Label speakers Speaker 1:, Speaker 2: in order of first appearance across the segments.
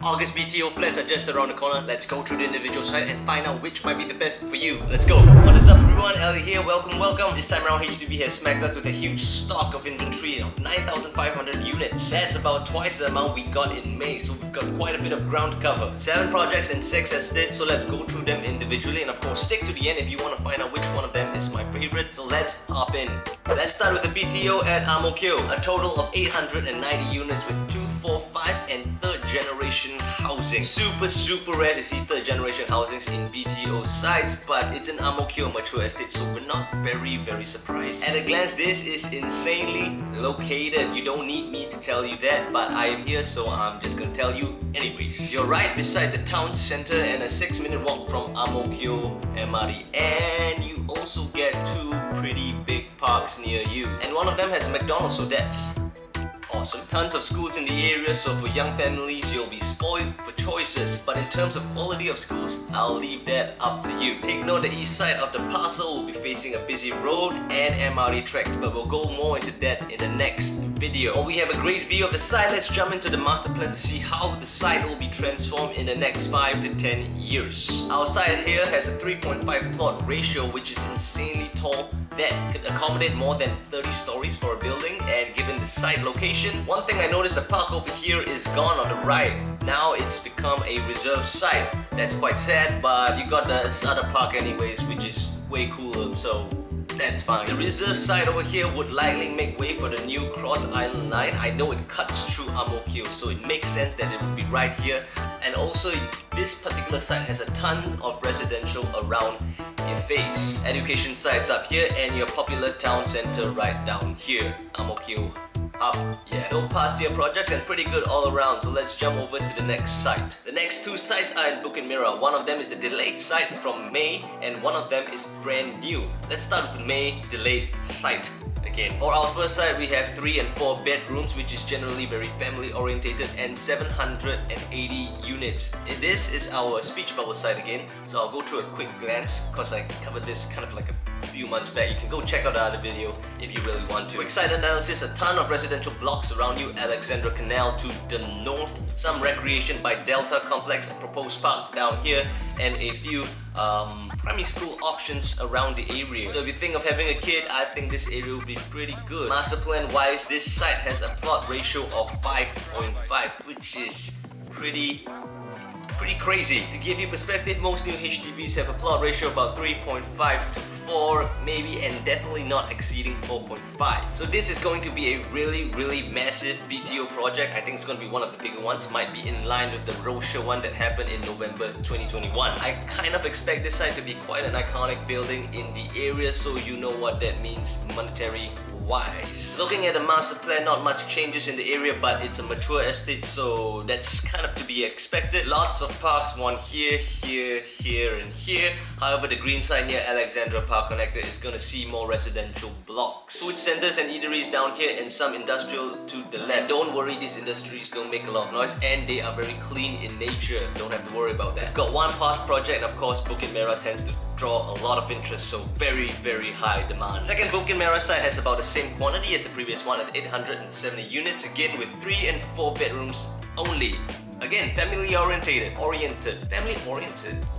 Speaker 1: Aug BTO flats are just around the corner. Let's go through the individual site and find out which might be the best for you. Let's go! What is up everyone, Ellie here, welcome. This time around HDB has smacked us with a huge stock of inventory of 9,500 units. That's about twice the amount we got in May, so we've got quite a bit of ground to cover. 7 projects and 6 estates, so let's go through them individually and of course stick to the end if you want to find out which one of them is my favorite. So let's hop in. Let's start with the BTO at Mo Kio. A total of 890 units with 2, 4, 5 and 3rd generation housing. Super rare to see 3rd generation housings in BTO sites, but it's an Mo Kio mature estate, so we're not very surprised. At a glance, this is insanely located. You don't need me to tell you that, but I am here, so I'm just gonna tell you anyways. You're right beside the town center and a 6-minute walk from Mo Kio MRT, and you also get 2 pretty big parks near you. And one of them has McDonald's, so that's awesome. Tons of schools in the area, so for young families, you'll be spoiled for choices. But in terms of quality of schools, I'll leave that up to you. Take note, the east side of the parcel will be facing a busy road and MRT tracks, but we'll go more into that in the next video. While we have a great view of the site, let's jump into the master plan to see how the site will be transformed in the next 5 to 10 years. Our site here has a 3.5 plot ratio, which is insanely tall. That could accommodate more than 30 stories for a building, and given the site location, one thing I noticed, the park over here is gone on the right. Now it's become a reserve site. That's quite sad, but you got this other park anyways, which is way cooler, so that's fine. The reserve site over here would likely make way for the new Cross Island line. I know it cuts through Mo Kio, so it makes sense that it would be right here. And also, this particular site has a ton of residential around your face. Education sites up here and your popular town center right down here. Mo Kio up, yeah. No past year projects and pretty good all around, so let's jump over to the next site. The next 2 sites are in Bukit Merah. One of them is the delayed site from May and one of them is brand new. Let's start with the May delayed site. Again, for our first site, we have 3 and 4 bedrooms, which is generally very family orientated, and 780 units. This is our speech bubble site again, so I'll go through a quick glance because I covered this kind of like a few months back. You can go check out the other video if you really want to. Quick site analysis, a ton of residential blocks around you, Alexandra Canal to the north, some recreation by Delta Complex, a proposed park down here, and a few primary school options around the area. So if you think of having a kid, I think this area will be pretty good. Master plan wise, this site has a plot ratio of 5.5, which is pretty crazy. To give you perspective, most new HDBs have a plot ratio about 3.5 to 4 maybe, and definitely not exceeding 4.5. So this is going to be a really massive BTO project. I think it's going to be one of the bigger ones, might be in line with the Rocher one that happened in November 2021. I kind of expect this site to be quite an iconic building in the area, so you know what that means monetary wise. Looking at the master plan, not much changes in the area, but it's a mature estate, so that's kind of to be expected. Lots of parks, one here, and here. However, the green side near Alexandra Park Connector is gonna see more residential blocks. Food centers and eateries down here and some industrial to the left. Don't worry, these industries don't make a lot of noise and they are very clean in nature. Don't have to worry about that. We've got one past project, and of course Bukit Merah tends to draw a lot of interest, so very high demand. Second Bukit Merah site has about the same quantity as the previous one at 870 units, again with 3 and 4 bedrooms only. Again, family oriented,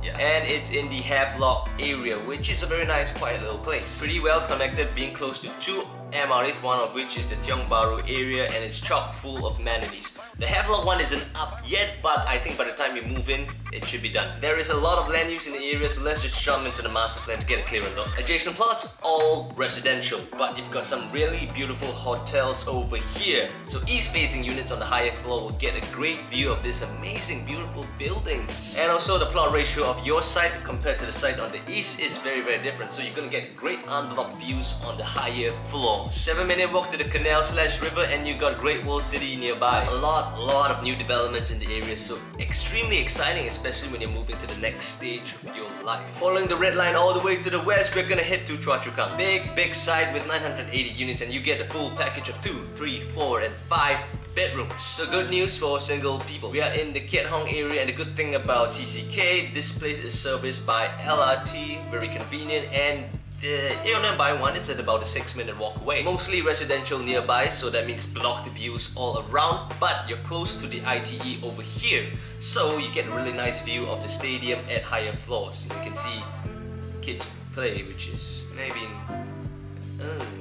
Speaker 1: yeah. And it's in the Havelock area, which is a very nice, quiet little place. Pretty well connected, being close to 2 MRTs, one of which is the Tiong Bahru area, and it's chock full of amenities. The Havelock one isn't up yet, but I think by the time you move in, it should be done. There is a lot of land use in the area, so let's just jump into the master plan to get a clearer look. Adjacent plots, all residential, but you've got some really beautiful hotels over here. So east-facing units on the higher floor will get a great view of this amazing, beautiful buildings. And also the plot ratio of your site compared to the site on the east is very different, so you're gonna get great unblocked views on the higher floor. 7-minute walk to the canal/river and you got Great Wall City nearby. A lot of new developments in the area, so extremely exciting, especially when you're moving to the next stage of your life. Following the red line all the way to the west, we're gonna head to Choa Chu Kang. Big site with 980 units, and you get the full package of 2, 3, 4 and 5 bedrooms. So good news for single people. We are in the Kiat Hong area, and the good thing about CCK, this place is serviced by LRT, very convenient, and You're nearby one, it's at about a 6-minute walk away. Mostly residential nearby, so that means blocked views all around, but you're close to the ITE over here, so you get a really nice view of the stadium at higher floors. You can see kids play, which is maybe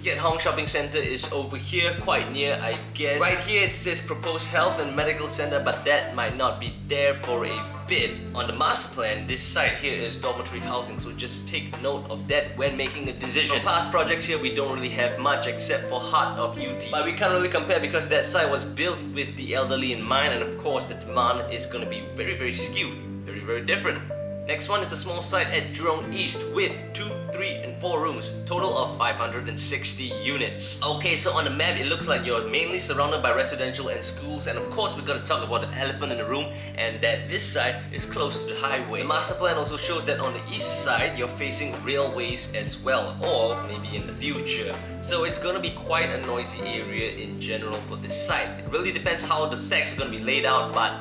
Speaker 1: Kiat Hong Shopping Center is over here, quite near, I guess. Right here it says proposed health and medical center, but that might not be there for a bit. On the master plan, this site here is dormitory housing, so just take note of that when making a decision. For past projects here, we don't really have much except for Heart of UT. But we can't really compare because that site was built with the elderly in mind, and of course the demand is going to be very skewed, very different. Next one is a small site at Jurong East with 2, 3 and 4 rooms, total of 560 units. Okay, so on the map it looks like you're mainly surrounded by residential and schools, and of course we gotta talk about the elephant in the room, and that this side is close to the highway. The master plan also shows that on the east side you're facing railways as well, or maybe in the future. So it's gonna be quite a noisy area in general for this site. It really depends how the stacks are gonna be laid out, but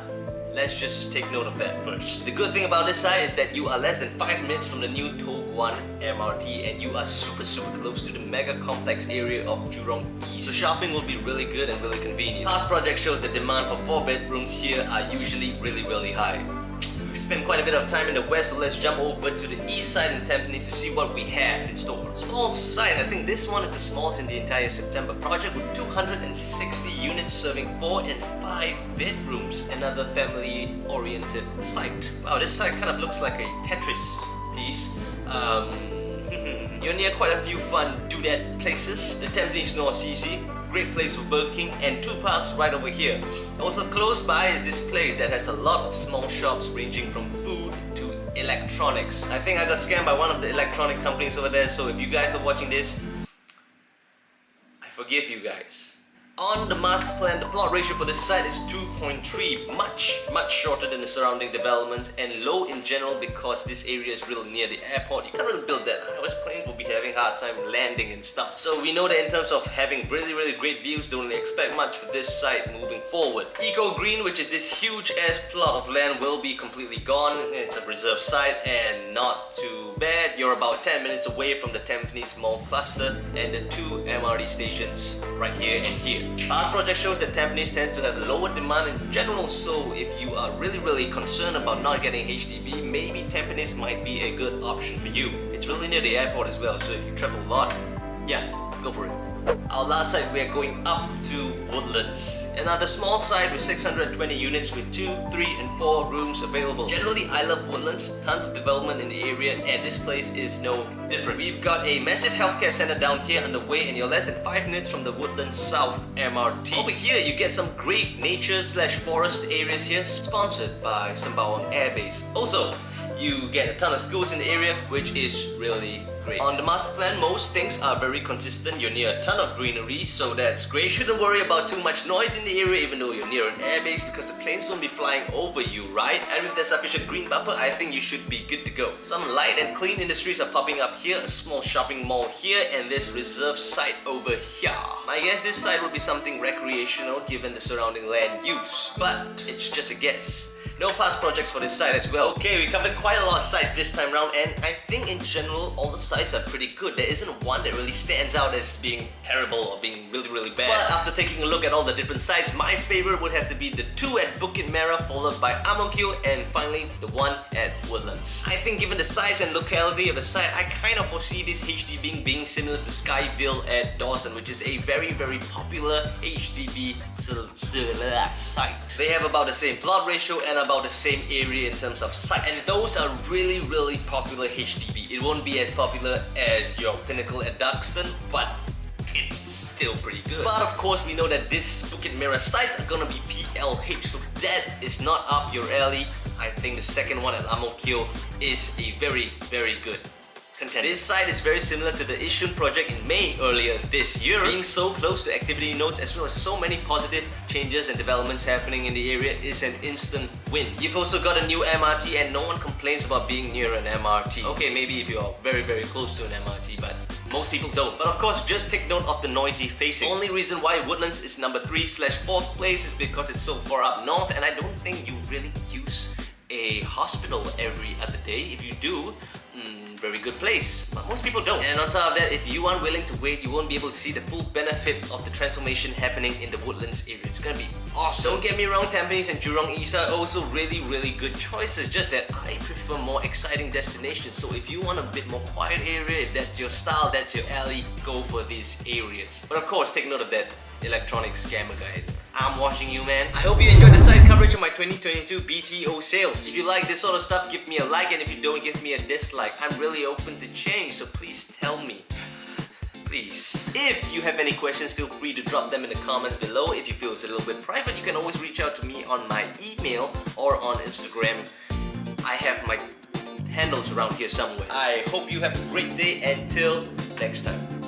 Speaker 1: let's just take note of that first. The good thing about this site is that you are less than 5 minutes from the new Toh Guan MRT, and you are super close to the mega complex area of Jurong East. So shopping will be really good and really convenient. Past project shows that demand for 4 bedrooms here are usually really high. We've spent quite a bit of time in the west, so let's jump over to the east side in Tampines to see what we have in store. Small site, I think this one is the smallest in the entire September project with 260 units serving 4 and 5 bedrooms. Another family-oriented site. Wow, this site kind of looks like a Tetris piece. You're near quite a few fun doodad places. The Tampines North CC, great place for Burger King, and 2 parks right over here. Also close by is this place that has a lot of small shops ranging from food to electronics. I think I got scammed by one of the electronic companies over there, so if you guys are watching this, I forgive you guys. On the master plan, the plot ratio for this site is 2.3, much shorter than the surrounding developments, and low in general because this area is really near the airport. You can't really build that. Otherwise planes will be having hard time landing and stuff. So we know that in terms of having really great views, don't really expect much for this site moving forward. Eco Green, which is this huge ass plot of land, will be completely gone. It's a reserve site, and not too bad. You're about 10 minutes away from the Tampines Mall cluster and the 2 MRT stations right here and here. Past project shows that Tampines tends to have lower demand in general, so if you are really concerned about not getting HDB, maybe Tampines might be a good option for you. It's really near the airport as well, so if you travel a lot, yeah, go for it. Our last site, we are going up to Woodlands. Another small site with 620 units with 2, 3 and 4 rooms available. Generally, I love Woodlands, tons of development in the area, and this place is no different. We've got a massive healthcare center down here underway, and you're less than 5 minutes from the Woodlands South MRT. Over here, you get some great nature/forest areas here, sponsored by Sembawang Air Base. Also, you get a ton of schools in the area, which is really great. On the master plan, most things are very consistent. You're near a ton of greenery, so that's great. You shouldn't worry about too much noise in the area, even though you're near an airbase, because the planes won't be flying over you, right? And with the sufficient green buffer, I think you should be good to go. Some light and clean industries are popping up here, a small shopping mall here, and this reserve site over here. I guess this site would be something recreational given the surrounding land use, but it's just a guess. No past projects for this site as well. Okay, we covered quite a lot of sites this time around, and I think in general all the sites are pretty good. There isn't one that really stands out as being terrible or being really bad. But after taking a look at all the different sites, my favorite would have to be the 2 at Bukit Merah, followed by Mo Kio, and finally the 1 at Woodlands. I think given the size and locality of the site, I kind of foresee this HDB being similar to Skyville at Dawson, which is a very popular HDB site. They have about the same plot ratio and about the same area in terms of site, and those are really popular HDB. It won't be as popular as your Pinnacle at Duxton, but it's still pretty good. But of course, we know that this Bukit Merah sites are gonna be PLH, so that is not up your alley. I think the second one at Mo Kio is a very good contender. This site is very similar to the Yishun project in May earlier this year. Being so close to activity nodes as well as so many positive changes and developments happening in the area is an instant win. You've also got a new MRT, and no one complains about being near an MRT. Okay, maybe if you're very close to an MRT, but most people don't. But of course, just take note of the noisy facing. Only reason why Woodlands is number 3/4th place is because it's so far up north, and I don't think you really use a hospital every other day. If you do, very good place, but most people don't. And on top of that, if you aren't willing to wait, you won't be able to see the full benefit of the transformation happening in the Woodlands area. It's gonna be awesome. Don't get me wrong, Tampines and Jurong East are also really good choices, just that I prefer more exciting destinations. So if you want a bit more quiet area, if that's your style, that's your alley, go for these areas. But of course, take note of that electronic scammer guide. I'm watching you, man. I hope you enjoyed the side coverage of my 2022 BTO sales. If you like this sort of stuff, give me a like, and if you don't, give me a dislike. I'm really open to change, so please tell me. Please. If you have any questions, feel free to drop them in the comments below. If you feel it's a little bit private, you can always reach out to me on my email or on Instagram. I have my handles around here somewhere. I hope you have a great day. Until next time.